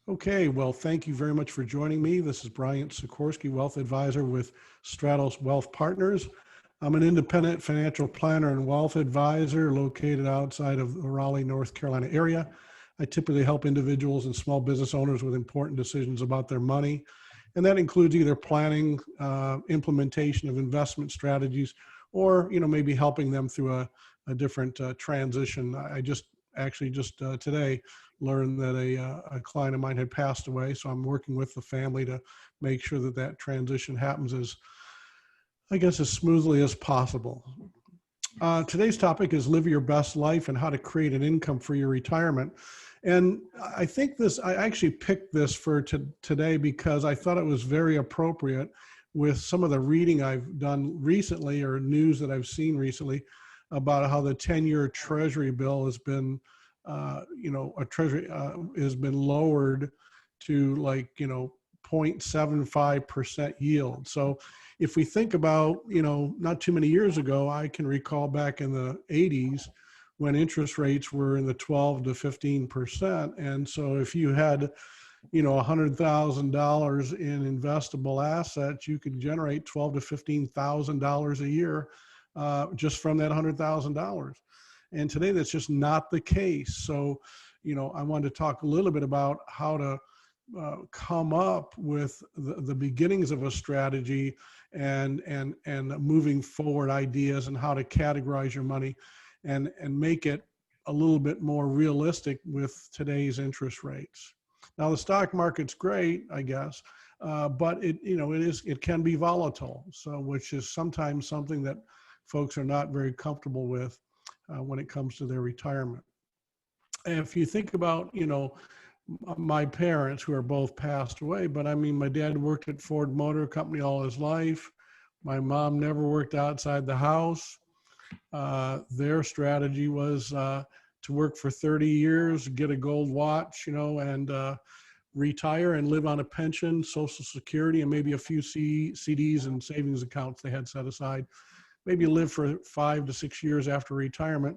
Okay, well, thank you very much for joining me. This is Bryant Sikorsky, Wealth Advisor with Stratos Wealth Partners. I'm an independent financial planner and wealth advisor located outside of the Raleigh, North Carolina area. I typically help individuals and small business owners with important decisions about their money. And that includes either planning, implementation of investment strategies, or maybe helping them through a different transition. I just actually just today learned that a client of mine had passed away. So I'm working with the family to make sure that that transition happens as smoothly as possible. Today's topic is live your best life and how to create an income for your retirement. And I actually picked this for today because I thought it was very appropriate with some of the reading I've done recently or news that I've seen recently about how the 10-year Treasury bill has been has been lowered to 0.75% yield. So if we think about, not too many years ago, I can recall back in the 80s when interest rates were in the 12 to 15%. And so if you had, $100,000 in investable assets, you could generate $12,000 to $15,000 a year just from that $100,000. And today that's just not the case. So, I wanted to talk a little bit about how to come up with the beginnings of a strategy and moving forward ideas and how to categorize your money and make it a little bit more realistic with today's interest rates. Now, the stock market's great, I guess, but it can be volatile. So, which is sometimes something that folks are not very comfortable with when it comes to their retirement. And if you think about, my parents who are both passed away, but I mean, my dad worked at Ford Motor Company all his life. My mom never worked outside the house. Their strategy was to work for 30 years, get a gold watch, and retire and live on a pension, Social Security, and maybe a few CDs and savings accounts they had set aside. Maybe live for 5 to 6 years after retirement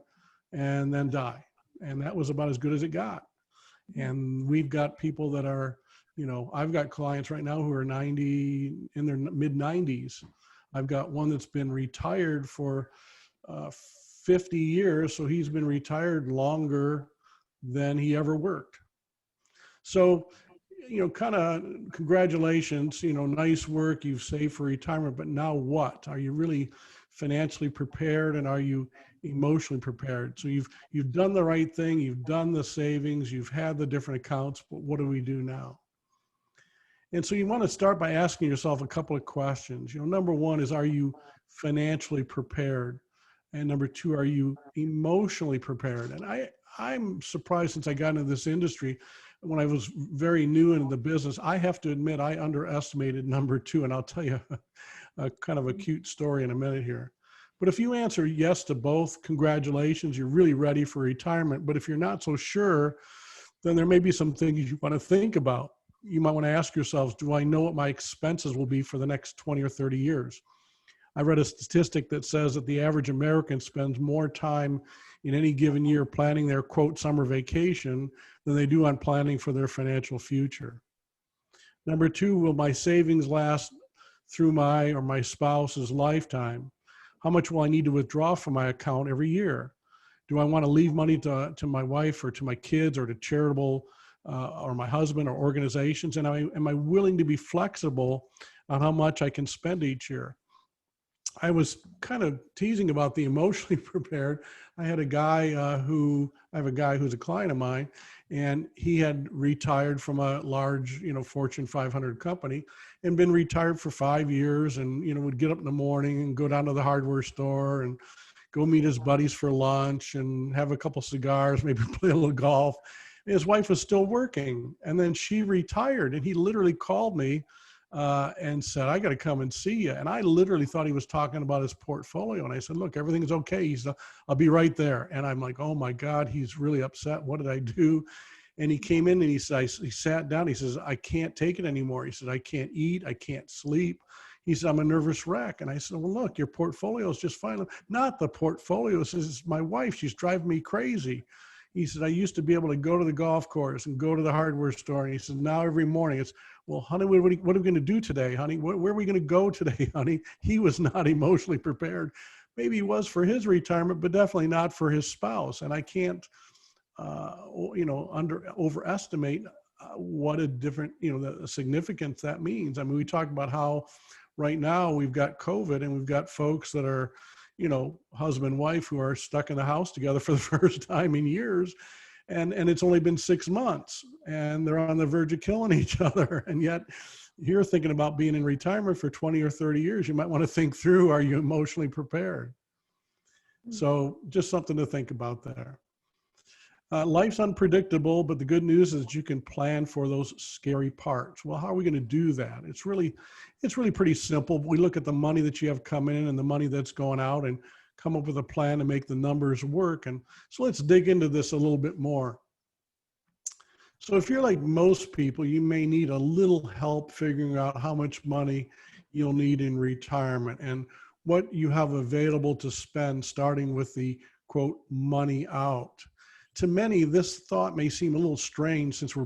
and then die. And that was about as good as it got. And we've got people that are, I've got clients right now who are 90, in their mid 90s. I've got one that's been retired for 50 years. So he's been retired longer than he ever worked. So, kind of congratulations, nice work. You've saved for retirement, but now what? Are you really financially prepared, and are you emotionally prepared? So you've done the right thing, you've done the savings, you've had the different accounts, but what do we do now? And so you want to start by asking yourself a couple of questions. Number one is, are you financially prepared? And number two, are you emotionally prepared? And I'm surprised, since I got into this industry, when I was very new into the business, I have to admit I underestimated number two, and I'll tell you a kind of a cute story in a minute here. But if you answer yes to both, congratulations, you're really ready for retirement. But if you're not so sure, then there may be some things you want to think about. You might want to ask yourselves, do I know what my expenses will be for the next 20 or 30 years? I read a statistic that says that the average American spends more time in any given year planning their, quote, summer vacation than they do on planning for their financial future. Number two, will my savings last through my or my spouse's lifetime? How much will I need to withdraw from my account every year? Do I want to leave money to my wife or to my kids or to charitable or my husband or organizations? And am I willing to be flexible on how much I can spend each year? I was kind of teasing about the emotionally prepared. I have a guy who's a client of mine, and he had retired from a large, Fortune 500 company and been retired for 5 years, and, would get up in the morning and go down to the hardware store and go meet his buddies for lunch and have a couple cigars, maybe play a little golf. And his wife was still working, and then she retired, and he literally called me and said, I got to come and see you. And I literally thought he was talking about his portfolio. And I said, look, everything's okay. He said, I'll be right there. And I'm like, oh my God, he's really upset. What did I do? And he came in and he sat down. He says, I can't take it anymore. He said, I can't eat. I can't sleep. He said, I'm a nervous wreck. And I said, well, look, your portfolio is just fine. Not the portfolio. He says, it's my wife. She's driving me crazy. He said, I used to be able to go to the golf course and go to the hardware store. And he said, now every morning it's, well, honey, what are we going to do today, honey? Where are we going to go today, honey? He was not emotionally prepared. Maybe he was for his retirement, but definitely not for his spouse. And I can't, overestimate what a different, the significance that means. I mean, we talk about how right now we've got COVID and we've got folks that are, husband and wife who are stuck in the house together for the first time in years. And it's only been 6 months and they're on the verge of killing each other. And yet you're thinking about being in retirement for 20 or 30 years. You might want to think through, are you emotionally prepared? So just something to think about there. Life's unpredictable, but the good news is you can plan for those scary parts. Well, how are we going to do that? It's really pretty simple. We look at the money that you have coming in and the money that's going out and come up with a plan to make the numbers work. And so let's dig into this a little bit more. So if you're like most people, you may need a little help figuring out how much money you'll need in retirement and what you have available to spend, starting with the quote, money out. To many, this thought may seem a little strange since we're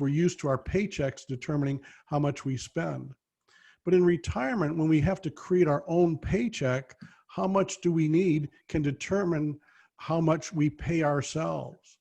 used to our paychecks determining how much we spend. But in retirement, when we have to create our own paycheck, how much do we need can determine how much we pay ourselves.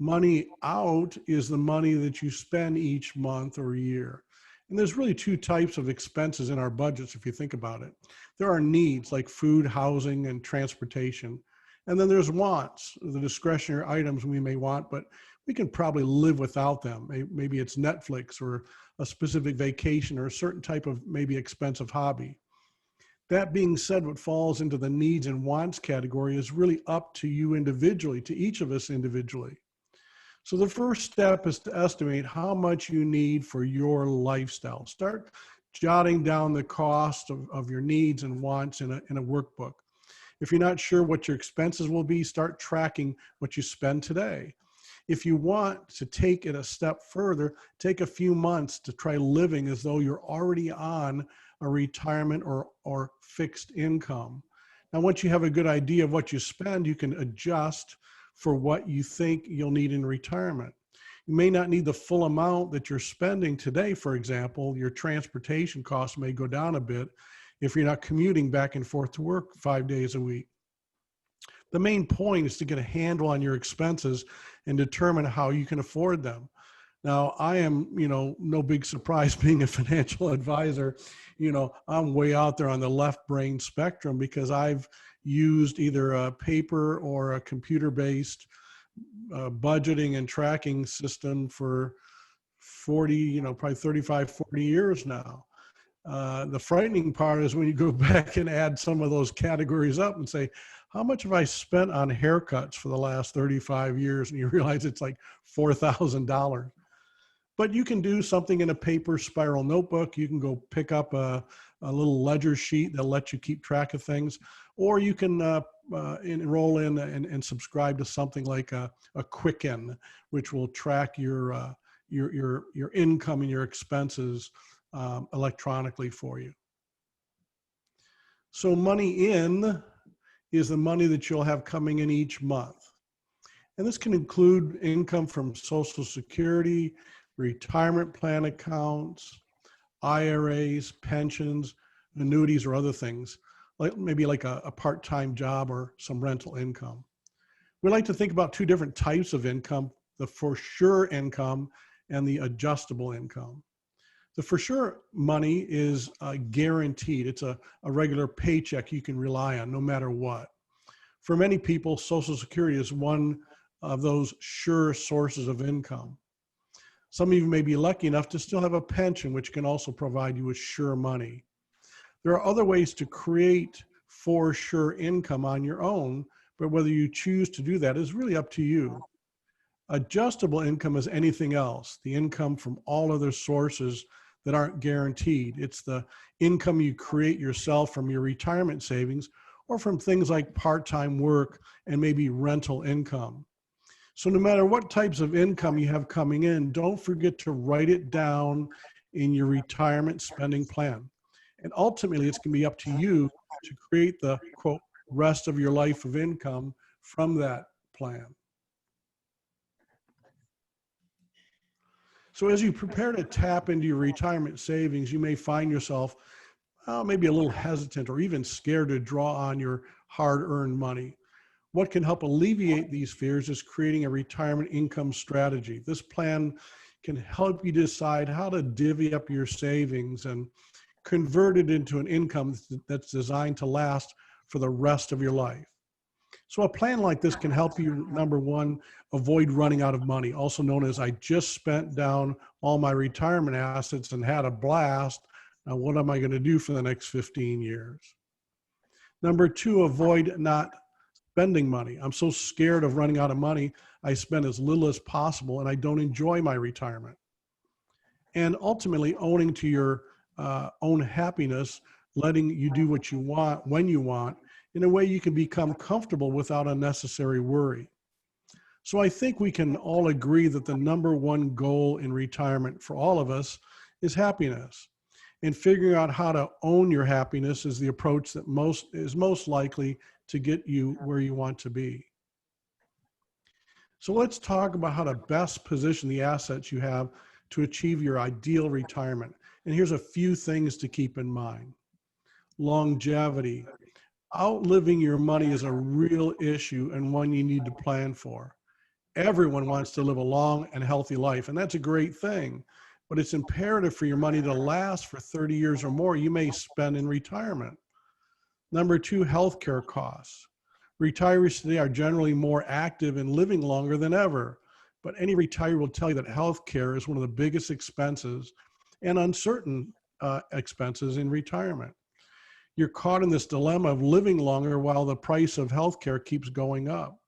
Money out is the money that you spend each month or year. And there's really two types of expenses in our budgets, if you think about it. There are needs like food, housing, and transportation. And then there's wants, the discretionary items we may want, but we can probably live without them. Maybe it's Netflix or a specific vacation or a certain type of maybe expensive hobby. That being said, what falls into the needs and wants category is really up to you individually, to each of us individually. So the first step is to estimate how much you need for your lifestyle. Start jotting down the cost of your needs and wants in a workbook. If you're not sure what your expenses will be, start tracking what you spend today. If you want to take it a step further, take a few months to try living as though you're already on a retirement or fixed income. Now, once you have a good idea of what you spend, you can adjust for what you think you'll need in retirement. You may not need the full amount that you're spending today. For example, your transportation costs may go down a bit if you're not commuting back and forth to work 5 days a week. The main point is to get a handle on your expenses and determine how you can afford them. Now, I am, no big surprise being a financial advisor. I'm way out there on the left brain spectrum because I've used either a paper or a computer-based budgeting and tracking system for 40, probably 35, 40 years now. The frightening part is when you go back and add some of those categories up and say, how much have I spent on haircuts for the last 35 years? And you realize it's like $4,000. But you can do something in a paper spiral notebook. You can go pick up a little ledger sheet that'll let you keep track of things. Or you can enroll in and subscribe to something like a Quicken, which will track your income and your expenses electronically for you. So money in is the money that you'll have coming in each month. And this can include income from Social Security, retirement plan accounts, IRAs, pensions, annuities, or other things, maybe like a part-time job or some rental income. We like to think about two different types of income, the for sure income and the adjustable income. The for sure money is guaranteed. It's a regular paycheck you can rely on no matter what. For many people, Social Security is one of those sure sources of income. Some of you may be lucky enough to still have a pension, which can also provide you with sure money. There are other ways to create for sure income on your own, but whether you choose to do that is really up to you. Adjustable income is anything else, the income from all other sources that aren't guaranteed. It's the income you create yourself from your retirement savings or from things like part-time work and maybe rental income. So no matter what types of income you have coming in, don't forget to write it down in your retirement spending plan. And ultimately, it's going to be up to you to create the, quote, rest of your life of income from that plan. So as you prepare to tap into your retirement savings, you may find yourself maybe a little hesitant or even scared to draw on your hard-earned money. What can help alleviate these fears is creating a retirement income strategy. This plan can help you decide how to divvy up your savings and convert it into an income that's designed to last for the rest of your life. So a plan like this can help you, number one, avoid running out of money, also known as I just spent down all my retirement assets and had a blast. Now, what am I going to do for the next 15 years? Number two, avoid not spending money. I'm so scared of running out of money, I spend as little as possible and I don't enjoy my retirement. And ultimately, owning to your own happiness, letting you do what you want when you want, in a way you can become comfortable without unnecessary worry. So I think we can all agree that the number one goal in retirement for all of us is happiness. And figuring out how to own your happiness is the approach that is most likely to get you where you want to be. So let's talk about how to best position the assets you have to achieve your ideal retirement. And here's a few things to keep in mind. Longevity. Outliving your money is a real issue and one you need to plan for. Everyone wants to live a long and healthy life, and that's a great thing. But it's imperative for your money to last for 30 years or more you may spend in retirement. Number two, healthcare costs. Retirees today are generally more active and living longer than ever, but any retiree will tell you that healthcare is one of the biggest expenses and uncertain expenses in retirement. You're caught in this dilemma of living longer while the price of healthcare keeps going up.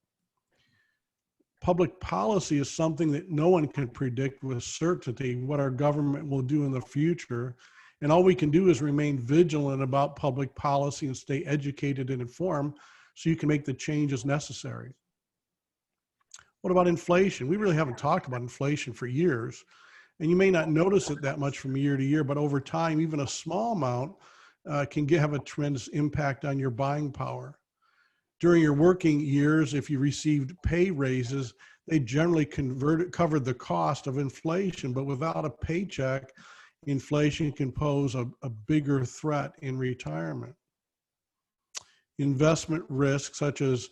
Public policy is something that no one can predict with certainty what our government will do in the future. And all we can do is remain vigilant about public policy and stay educated and informed so you can make the changes necessary. What about inflation? We really haven't talked about inflation for years. And you may not notice it that much from year to year, but over time, even a small amount can have a tremendous impact on your buying power. During your working years, if you received pay raises, they generally covered the cost of inflation, but without a paycheck, inflation can pose a bigger threat in retirement. Investment risk, such as,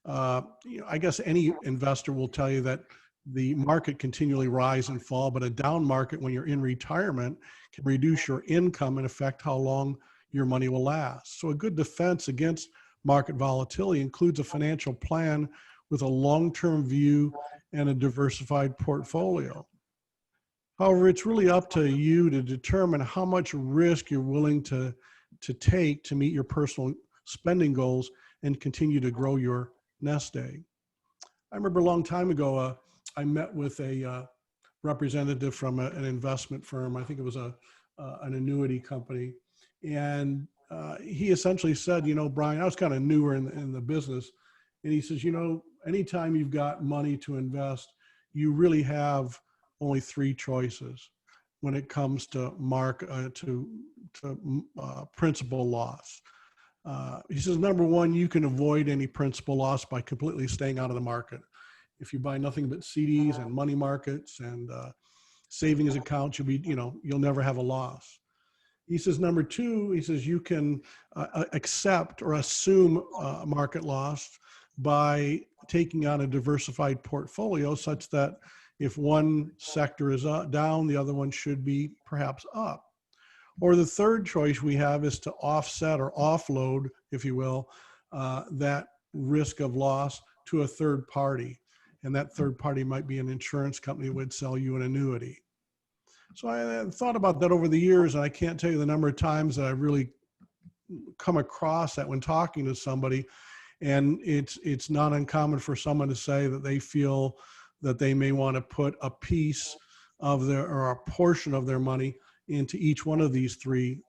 I guess any investor will tell you that the market continually rise and fall, but a down market when you're in retirement can reduce your income and affect how long your money will last. So a good defense against market volatility includes a financial plan with a long-term view and a diversified portfolio. However, it's really up to you to determine how much risk you're willing to take to meet your personal spending goals and continue to grow your nest egg. I remember a long time ago, I met with a representative from an investment firm. I think it was an annuity company. And he essentially said, you know, Brian, I was kind of newer in the business. And he says, you know, anytime you've got money to invest, you really have only three choices when it comes to principal loss. He says, number one, you can avoid any principal loss by completely staying out of the market. If you buy nothing but CDs and money markets and savings accounts, you'll never have a loss. He says, number two, he says, you can accept or assume market loss by taking on a diversified portfolio such that if one sector is down, the other one should be perhaps up. Or the third choice we have is to offset or offload, if you will, that risk of loss to a third party. And that third party might be an insurance company that would sell you an annuity. So I thought about that over the years, and I can't tell you the number of times that I've really come across that when talking to somebody. And it's not uncommon for someone to say that they feel that they may want to put a piece of or a portion of their money into each one of these three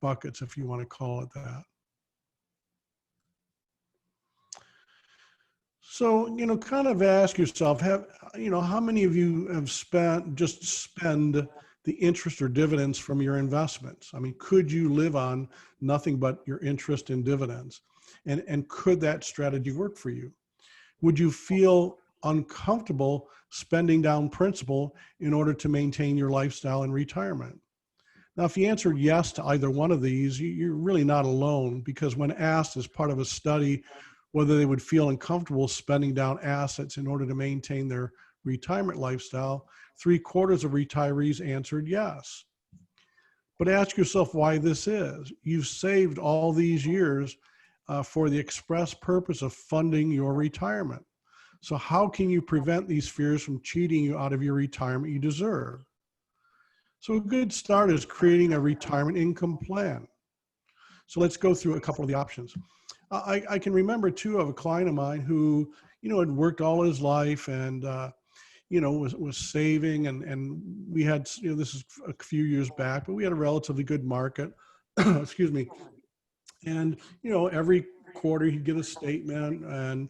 buckets, if you want to call it that. So, kind of ask yourself, how many of you have spend the interest or dividends from your investments? I mean, could you live on nothing but your interest and dividends? And could that strategy work for you? Would you feel uncomfortable spending down principal in order to maintain your lifestyle in retirement? Now, if you answered yes to either one of these, you're really not alone, because when asked as part of a study whether they would feel uncomfortable spending down assets in order to maintain their retirement lifestyle, 3/4 of retirees answered yes. But ask yourself why this is. You've saved all these years for the express purpose of funding your retirement. So how can you prevent these fears from cheating you out of your retirement you deserve? So a good start is creating a retirement income plan. So let's go through a couple of the options. I can remember too of a client of mine who, had worked all his life and, was saving, and we had, this is a few years back, but we had a relatively good market, excuse me. And, every quarter he'd get a statement, and,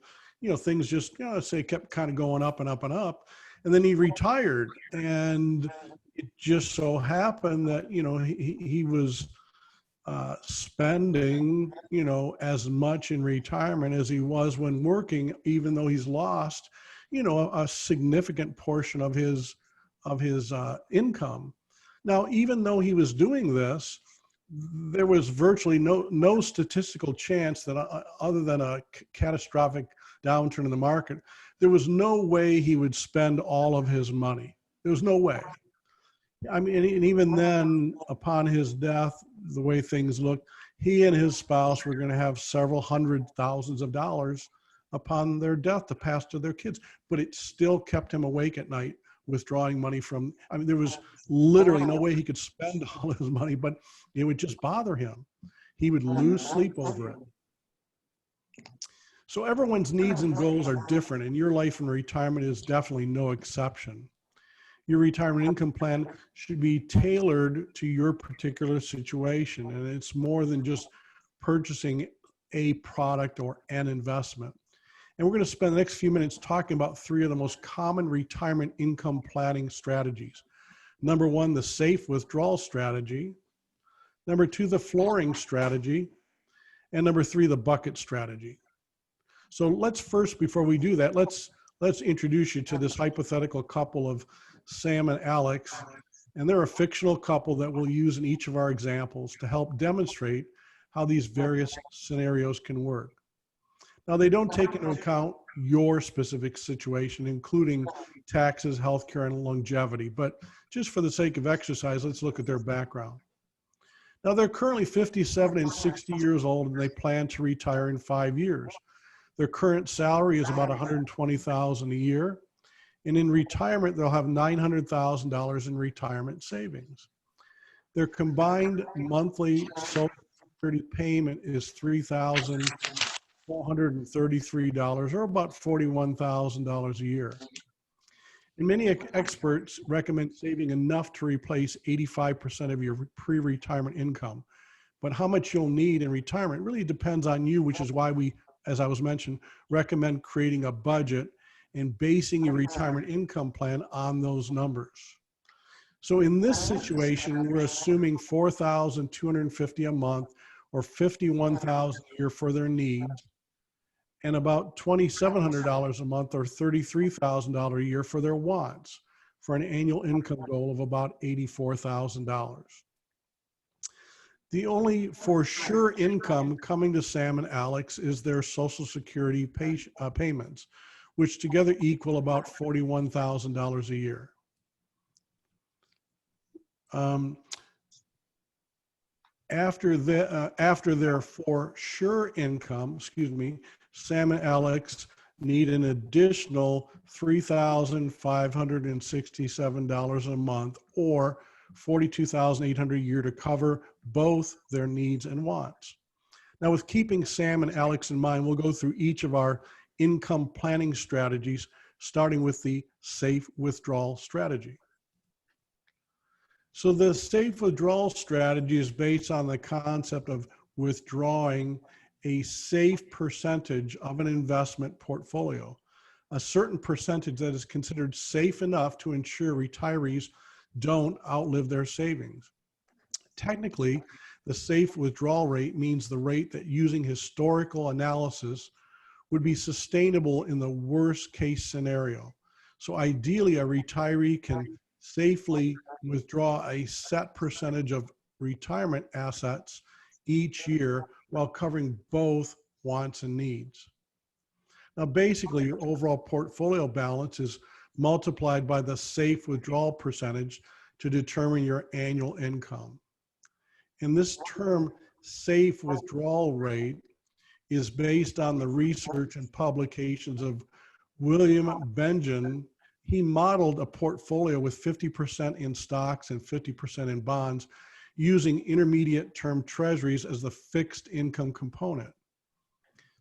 things just, say kept kind of going up and up and up. And then he retired, and it just so happened that, he was spending, as much in retirement as he was when working, even though he's lost, a significant portion of his income. Now, even though he was doing this, there was virtually no statistical chance that other than a catastrophic downturn in the market, there was no way he would spend all of his money. There was no way. I mean, and even then, upon his death, the way things looked, he and his spouse were going to have several $100,000s upon their death to pass to their kids. But it still kept him awake at night, withdrawing money from, there was literally no way he could spend all his money, but it would just bother him. He would lose sleep over it. So everyone's needs and goals are different, and your life in retirement is definitely no exception. Your retirement income plan should be tailored to your particular situation, and it's more than just purchasing a product or an investment. And we're going to spend the next few minutes talking about 3 of the most common retirement income planning strategies. Number 1, the safe withdrawal strategy. Number 2, the flooring strategy. And number 3, the bucket strategy. So let's first, before we do that, let's introduce you to this hypothetical couple of Sam and Alex, and they're a fictional couple that we'll use in each of our examples to help demonstrate how these various scenarios can work. Now, they don't take into account your specific situation, including taxes, healthcare, and longevity, but just for the sake of exercise, let's look at their background. Now, they're currently 57 and 60 years old, and they plan to retire in 5 years. Their current salary is about $120,000 a year. And in retirement, they'll have $900,000 in retirement savings. Their combined monthly Social Security payment is $3,433, or about $41,000 a year. And many experts recommend saving enough to replace 85% of your pre-retirement income. But how much you'll need in retirement really depends on you, which is why we, as I was mentioned, recommend creating a budget and basing your retirement income plan on those numbers. So in this situation, we're assuming $4,250 a month, or $51,000 a year for their needs, and about $2,700 a month, or $33,000 a year for their wants, for an annual income goal of about $84,000. The only for sure income coming to Sam and Alex is their Social Security payments, which together equal about $41,000 a year. After their for sure income, Sam and Alex need an additional $3,567 a month, or $42,800 a year, to cover both their needs and wants. Now, with keeping Sam and Alex in mind, we'll go through each of our income planning strategies, starting with the safe withdrawal strategy. So the safe withdrawal strategy is based on the concept of withdrawing a safe percentage of an investment portfolio, a certain percentage that is considered safe enough to ensure retirees don't outlive their savings. Technically, the safe withdrawal rate means the rate that, using historical analysis, would be sustainable in the worst case scenario. So ideally, a retiree can safely withdraw a set percentage of retirement assets each year while covering both wants and needs. Now, basically, your overall portfolio balance is multiplied by the safe withdrawal percentage to determine your annual income. And this term, safe withdrawal rate, is based on the research and publications of William Bengen. He modeled a portfolio with 50% in stocks and 50% in bonds, using intermediate term treasuries as the fixed income component.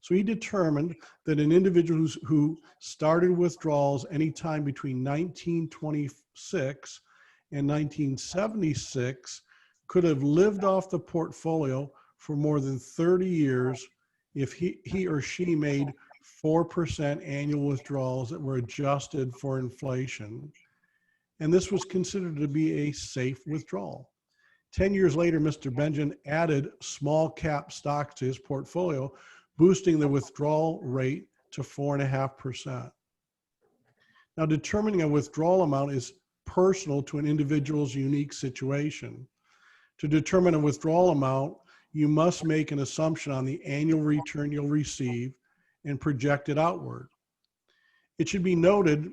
So he determined that an individual who started withdrawals anytime between 1926 and 1976 could have lived off the portfolio for more than 30 years if he or she made 4% annual withdrawals that were adjusted for inflation. And this was considered to be a safe withdrawal. 10 years later, Mr. Bengen added small cap stocks to his portfolio, boosting the withdrawal rate to 4.5%. Now, determining a withdrawal amount is personal to an individual's unique situation. To determine a withdrawal amount, you must make an assumption on the annual return you'll receive and project it outward. It should be noted,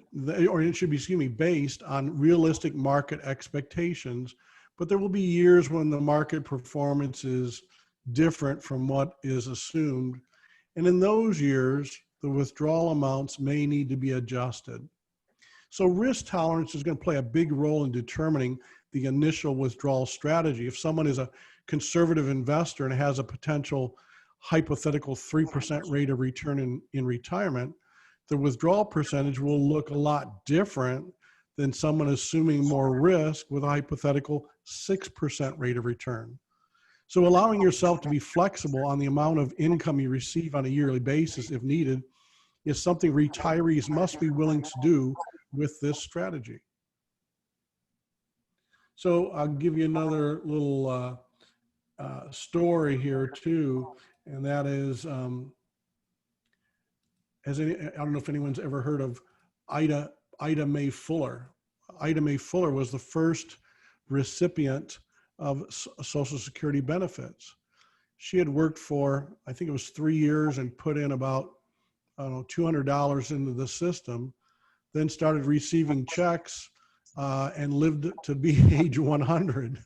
or it should be, based on realistic market expectations, but there will be years when the market performance is different from what is assumed. And in those years, the withdrawal amounts may need to be adjusted. So risk tolerance is going to play a big role in determining the initial withdrawal strategy. If someone is a conservative investor and has a potential hypothetical 3% rate of return in retirement, the withdrawal percentage will look a lot different than someone assuming more risk with a hypothetical 6% rate of return. So allowing yourself to be flexible on the amount of income you receive on a yearly basis if needed is something retirees must be willing to do with this strategy. So I'll give you another little story here too, and that is, I don't know if anyone's ever heard of Ida Mae Fuller. Ida Mae Fuller was the first recipient of Social Security benefits. She had worked for, I think it was 3 years, and put in about, I don't know, $200 into the system, then started receiving checks and lived to be age 100.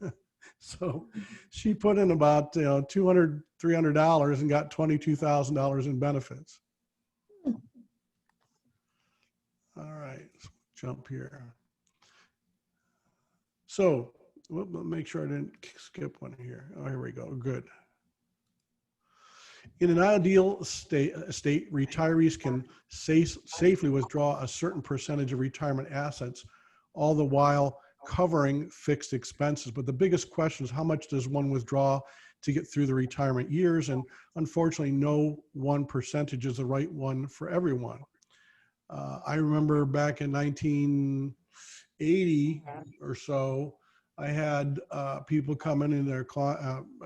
So she put in about $200, $300 and got $22,000 in benefits. All right, let's jump here. So make sure I didn't skip one here. Oh, here we go. Good. In an ideal state, retirees can safely withdraw a certain percentage of retirement assets, all the while covering fixed expenses. But the biggest question is, how much does one withdraw to get through the retirement years? And unfortunately, no one percentage is the right one for everyone. I remember back in 1980 or so, I had people coming in, their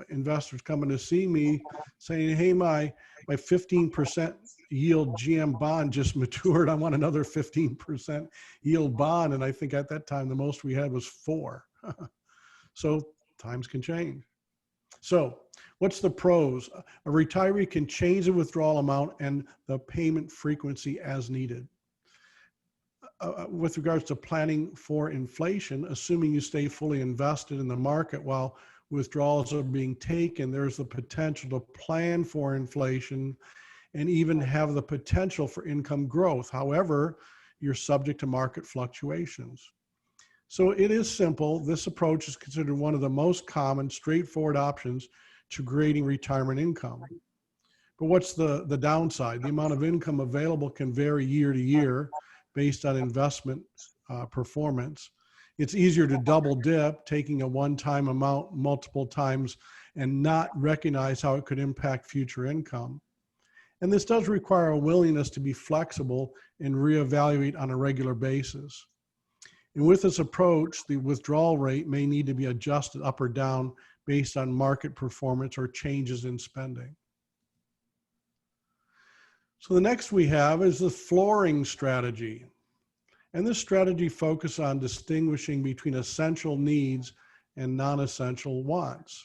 investors coming to see me saying, hey, my 15% yield GM bond just matured. I want another 15% yield bond. And I think at that time, the most we had was 4. So times can change. So what's the pros? A retiree can change the withdrawal amount and the payment frequency as needed. With regards to planning for inflation, assuming you stay fully invested in the market while withdrawals are being taken, there's the potential to plan for inflation and even have the potential for income growth. However, you're subject to market fluctuations. So it is simple. This approach is considered one of the most common, straightforward options to creating retirement income. But what's the downside? The amount of income available can vary year to year based on investment performance. It's easier to double dip, taking a one-time amount multiple times and not recognize how it could impact future income. And this does require a willingness to be flexible and reevaluate on a regular basis. And with this approach, the withdrawal rate may need to be adjusted up or down based on market performance or changes in spending. So the next we have is the flooring strategy. And this strategy focuses on distinguishing between essential needs and non-essential wants.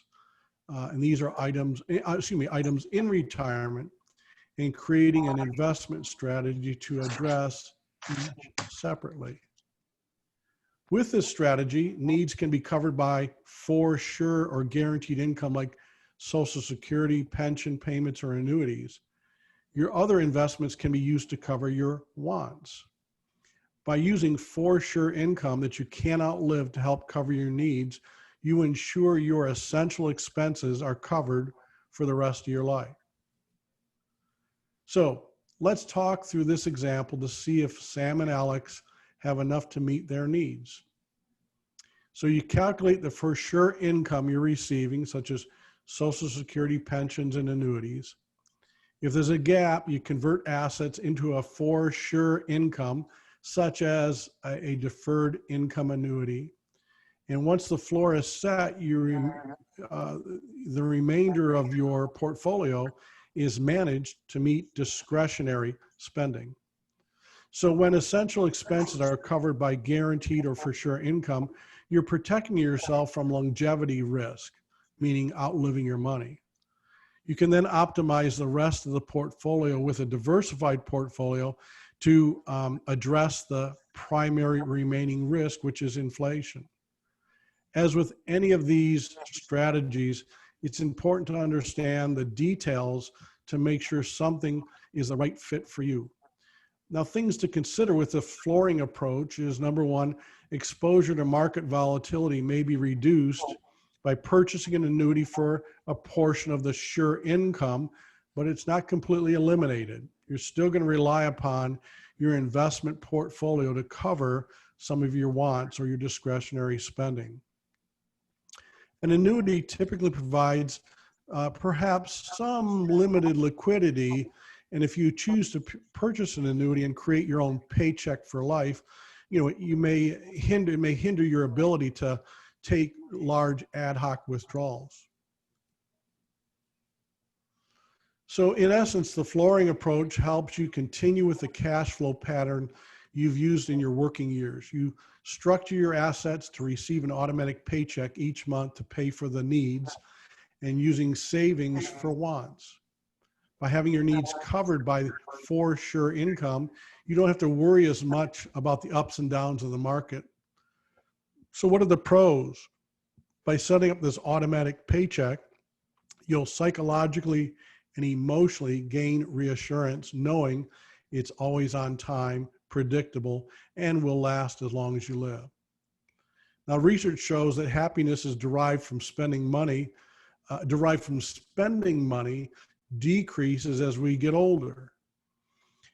And these are items in retirement, and creating an investment strategy to address each separately. With this strategy, needs can be covered by for sure or guaranteed income like Social Security, pension payments, or annuities. Your other investments can be used to cover your wants. By using for sure income that you can't outlive to help cover your needs, you ensure your essential expenses are covered for the rest of your life. So let's talk through this example to see if Sam and Alex have enough to meet their needs. So you calculate the for sure income you're receiving, such as Social Security, pensions, and annuities. If there's a gap, you convert assets into a for sure income, such as a deferred income annuity. And once the floor is set, the remainder of your portfolio is managed to meet discretionary spending. So when essential expenses are covered by guaranteed or for sure income, you're protecting yourself from longevity risk, meaning outliving your money. You can then optimize the rest of the portfolio with a diversified portfolio to address the primary remaining risk, which is inflation. As with any of these strategies, it's important to understand the details to make sure something is the right fit for you. Now, things to consider with the flooring approach is, number one, exposure to market volatility may be reduced by purchasing an annuity for a portion of the sure income, but it's not completely eliminated. You're still going to rely upon your investment portfolio to cover some of your wants or your discretionary spending. An annuity typically provides perhaps some limited liquidity, and if you choose to purchase an annuity and create your own paycheck for life, it may hinder your ability to take large ad hoc withdrawals. So in essence, the flooring approach helps you continue with the cash flow pattern you've used in your working years. You structure your assets to receive an automatic paycheck each month to pay for the needs, and using savings for wants. By having your needs covered by for sure income, you don't have to worry as much about the ups and downs of the market. So what are the pros? By setting up this automatic paycheck, you'll psychologically and emotionally gain reassurance knowing it's always on time, predictable, and will last as long as you live. Now, research shows that happiness is derived from spending money decreases as we get older,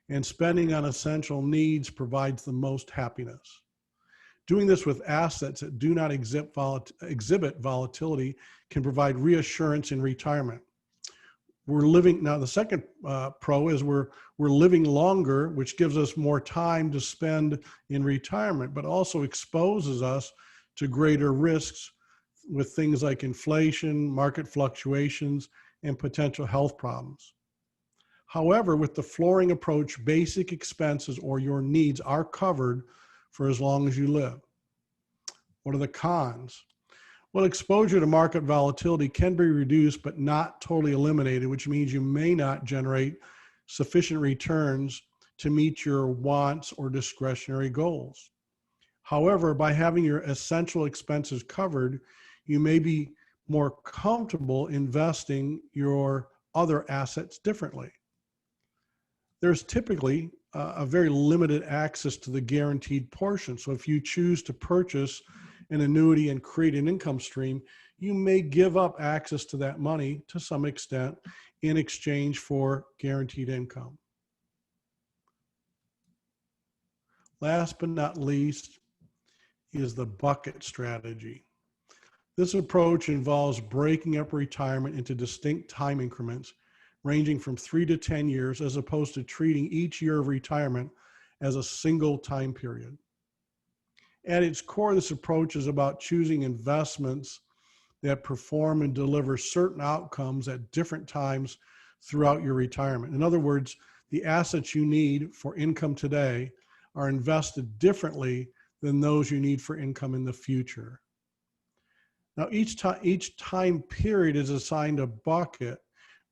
and spending on essential needs provides the most happiness. Doing this with assets that do not exhibit volatility can provide reassurance in retirement. The second pro is we're living longer, which gives us more time to spend in retirement, but also exposes us to greater risks with things like inflation, market fluctuations, and potential health problems. However, with the flooring approach, basic expenses or your needs are covered for as long as you live. What are the cons? Well, exposure to market volatility can be reduced but not totally eliminated, which means you may not generate sufficient returns to meet your wants or discretionary goals. However, by having your essential expenses covered, you may be more comfortable investing your other assets differently. There's typically a very limited access to the guaranteed portion. So if you choose to purchase an annuity and create an income stream, you may give up access to that money to some extent in exchange for guaranteed income. Last but not least is the bucket strategy. This approach involves breaking up retirement into distinct time increments ranging from 3 to 10 years, as opposed to treating each year of retirement as a single time period. At its core, this approach is about choosing investments that perform and deliver certain outcomes at different times throughout your retirement. In other words, the assets you need for income today are invested differently than those you need for income in the future. Now, each time period is assigned a bucket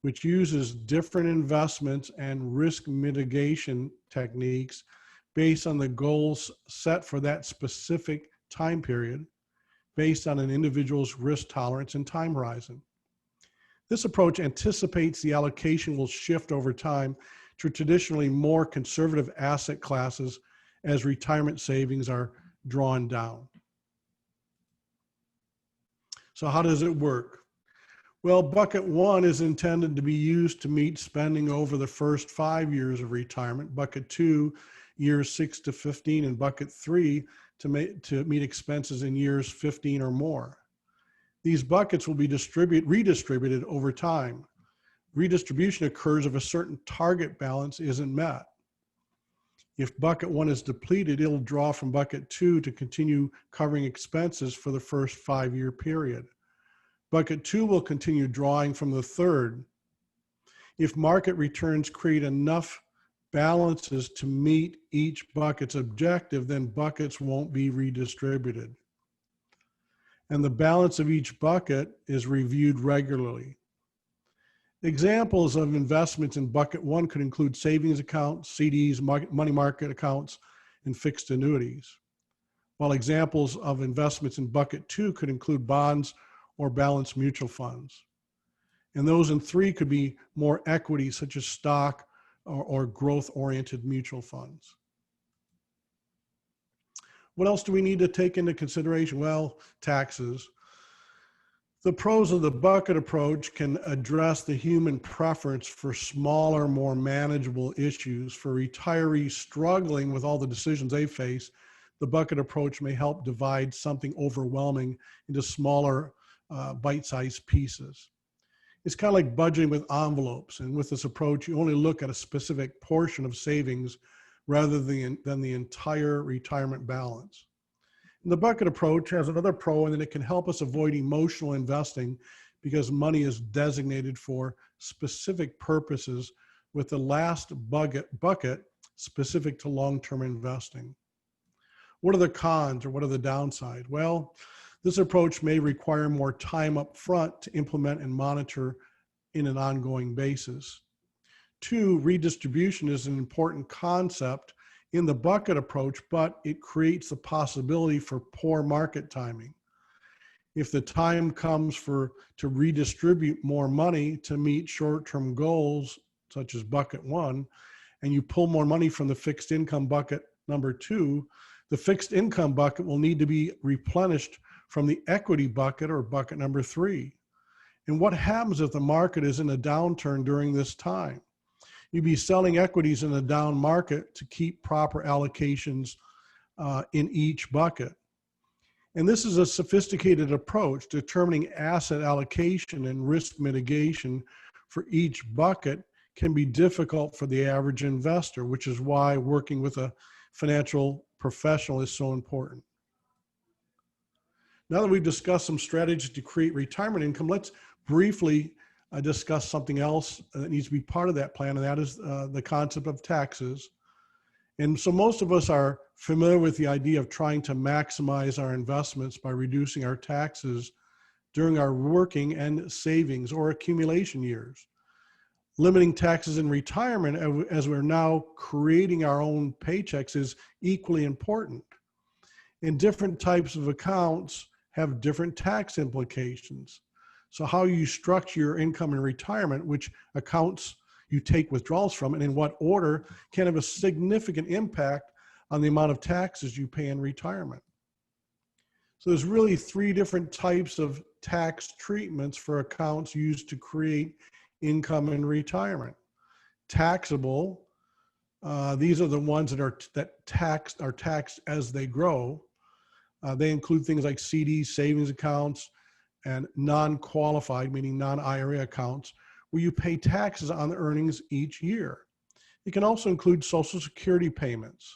which uses different investments and risk mitigation techniques based on the goals set for that specific time period, based on an individual's risk tolerance and time horizon. This approach anticipates the allocation will shift over time to traditionally more conservative asset classes as retirement savings are drawn down. So how does it work? Well, bucket 1 is intended to be used to meet spending over the first 5 years of retirement, bucket 2, years 6 to 15, and bucket 3 to meet expenses in years 15 or more. These buckets will be redistributed over time. Redistribution occurs if a certain target balance isn't met. If bucket 1 is depleted, it'll draw from bucket 2 to continue covering expenses for the first 5-year period. Bucket 2 will continue drawing from the third. If market returns create enough balances to meet each bucket's objective, then buckets won't be redistributed. And the balance of each bucket is reviewed regularly. Examples of investments in bucket 1 could include savings accounts, CDs, money market accounts, and fixed annuities. While examples of investments in bucket 2 could include bonds or balanced mutual funds. And those in 3 could be more equity, such as stock or growth-oriented mutual funds. What else do we need to take into consideration? Well, taxes. The pros of the bucket approach can address the human preference for smaller, more manageable issues. For retirees struggling with all the decisions they face, the bucket approach may help divide something overwhelming into smaller, bite-sized pieces. It's kind of like budgeting with envelopes. And with this approach, you only look at a specific portion of savings rather than the entire retirement balance. And the bucket approach has another pro in that it can help us avoid emotional investing because money is designated for specific purposes, with the last bucket specific to long-term investing. What are the cons, or what are the downside? Well, this approach may require more time up front to implement and monitor in an ongoing basis. 2, redistribution is an important concept in the bucket approach, but it creates the possibility for poor market timing. If the time comes to redistribute more money to meet short-term goals, such as bucket 1, and you pull more money from the fixed income bucket number 2, the fixed income bucket will need to be replenished from the equity bucket or bucket number 3. And what happens if the market is in a downturn during this time? You'd be selling equities in a down market to keep proper allocations in each bucket. And this is a sophisticated approach. Determining asset allocation and risk mitigation for each bucket can be difficult for the average investor, which is why working with a financial professional is so important. Now that we've discussed some strategies to create retirement income, let's briefly discuss something else that needs to be part of that plan, and that is the concept of taxes. And so most of us are familiar with the idea of trying to maximize our investments by reducing our taxes during our working and savings or accumulation years. Limiting taxes in retirement, as we're now creating our own paychecks, is equally important. And different types of accounts have different tax implications. So how you structure your income in retirement, which accounts you take withdrawals from, and in what order, can have a significant impact on the amount of taxes you pay in retirement. So there's really 3 different types of tax treatments for accounts used to create income in retirement. Taxable, these are the ones that are taxed as they grow. They include things like CDs, savings accounts, and non-qualified, meaning non-IRA accounts, where you pay taxes on the earnings each year. It can also include Social Security payments.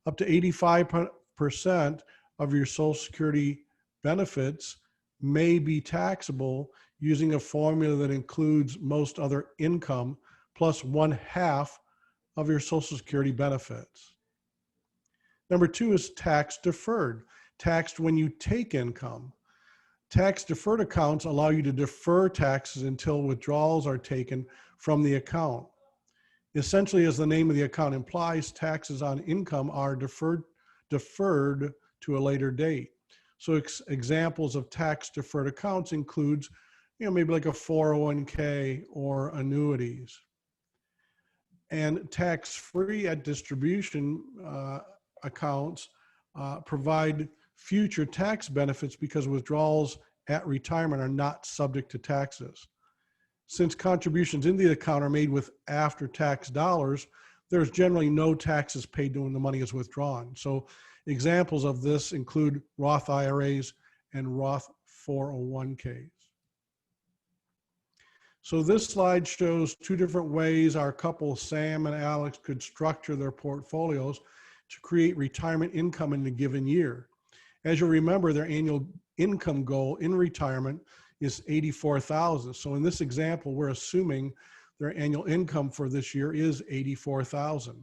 Up to 85% of your Social Security benefits may be taxable using a formula that includes most other income plus 1/2 of your Social Security benefits. Number 2 is tax deferred, taxed when you take income. Tax deferred accounts allow you to defer taxes until withdrawals are taken from the account. Essentially, as the name of the account implies, taxes on income are deferred to a later date. So examples of tax deferred accounts includes, maybe like a 401k or annuities. And tax-free at distribution accounts provide future tax benefits because withdrawals at retirement are not subject to taxes. Since contributions in the account are made with after-tax dollars, there's generally no taxes paid when the money is withdrawn. So examples of this include Roth IRAs and Roth 401ks. So this slide shows 2 different ways our couple, Sam and Alex, could structure their portfolios to create retirement income in a given year. As you'll remember, their annual income goal in retirement is $84,000. So in this example, we're assuming their annual income for this year is $84,000.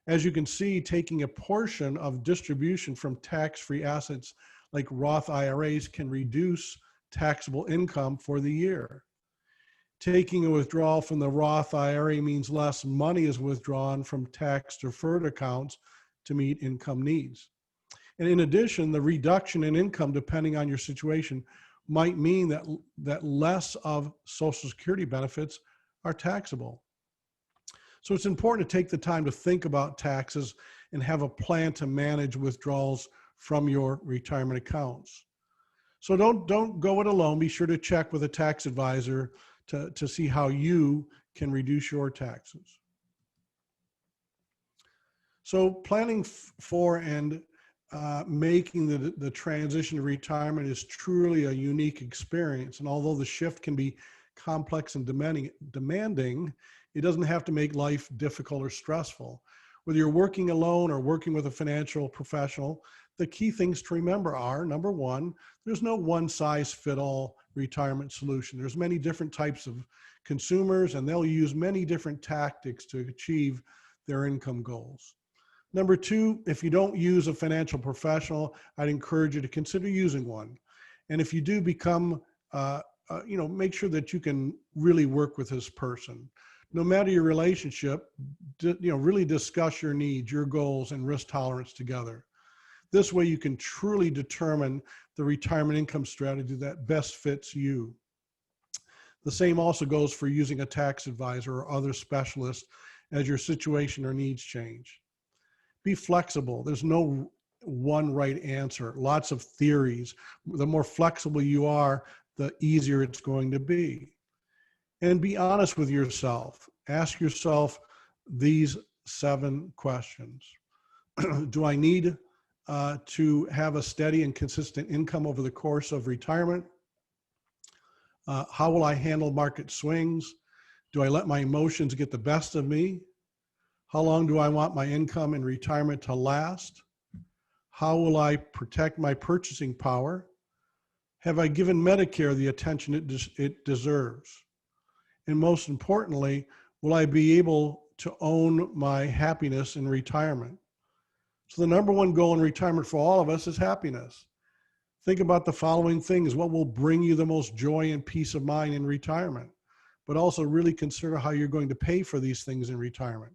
As you can see, taking a portion of distribution from tax-free assets like Roth IRAs can reduce taxable income for the year. Taking a withdrawal from the Roth IRA means less money is withdrawn from tax-deferred accounts to meet income needs. And in addition, the reduction in income, depending on your situation, might mean that less of Social Security benefits are taxable. So it's important to take the time to think about taxes and have a plan to manage withdrawals from your retirement accounts. So don't go it alone. Be sure to check with a tax advisor to see how you can reduce your taxes. So planning for and making the transition to retirement is truly a unique experience. And although the shift can be complex and demanding, it doesn't have to make life difficult or stressful. Whether you're working alone or working with a financial professional, the key things to remember are, number 1, there's no one-size-fits-all retirement solution. There's many different types of consumers, and they'll use many different tactics to achieve their income goals. Number 2, if you don't use a financial professional, I'd encourage you to consider using one. And if you do become, make sure that you can really work with this person. No matter your relationship, really discuss your needs, your goals, and risk tolerance together. This way you can truly determine the retirement income strategy that best fits you. The same also goes for using a tax advisor or other specialist as your situation or needs change. Be flexible. There's no one right answer. Lots of theories. The more flexible you are, the easier it's going to be. And be honest with yourself. Ask yourself these 7 questions. Do I need to have a steady and consistent income over the course of retirement? How will I handle market swings? Do I let my emotions get the best of me? How long do I want my income in retirement to last? How will I protect my purchasing power? Have I given Medicare the attention it deserves? And most importantly, will I be able to own my happiness in retirement? So the number 1 goal in retirement for all of us is happiness. Think about the following things. What will bring you the most joy and peace of mind in retirement? But also really consider how you're going to pay for these things in retirement.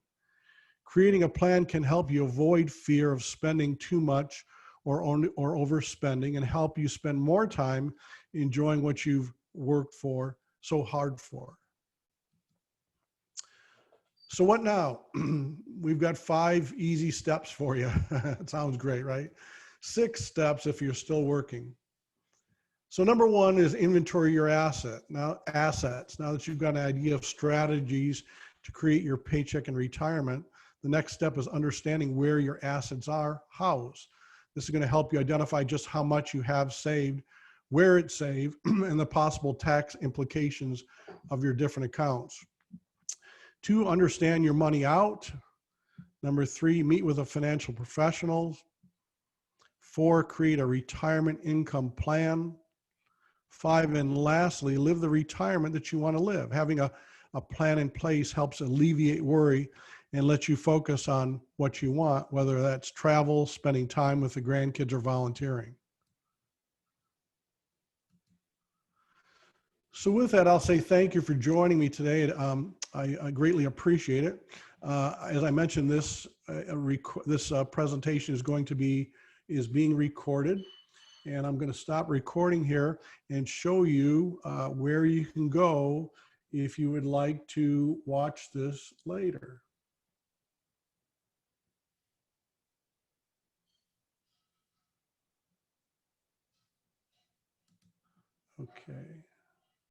Creating a plan can help you avoid fear of spending too much or overspending, and help you spend more time enjoying what you've worked for so hard for. So what now? We've got 5 easy steps for you. It sounds great, right? 6 steps if you're still working. So number 1 is inventory your assets. Now that you've got an idea of strategies to create your paycheck in retirement, the next step is understanding where your assets are housed. This is going to help you identify just how much you have saved, where it's saved, and the possible tax implications of your different accounts. 2, understand your money out. Number 3, meet with a financial professional. 4, create a retirement income plan. 5, and lastly, live the retirement that you want to live. Having a plan in place helps alleviate worry and let you focus on what you want, whether that's travel, spending time with the grandkids, or volunteering. So with that, I'll say thank you for joining me today. I greatly appreciate it. As I mentioned, this presentation is being recorded, and I'm going to stop recording here and show you where you can go if you would like to watch this later. Okay.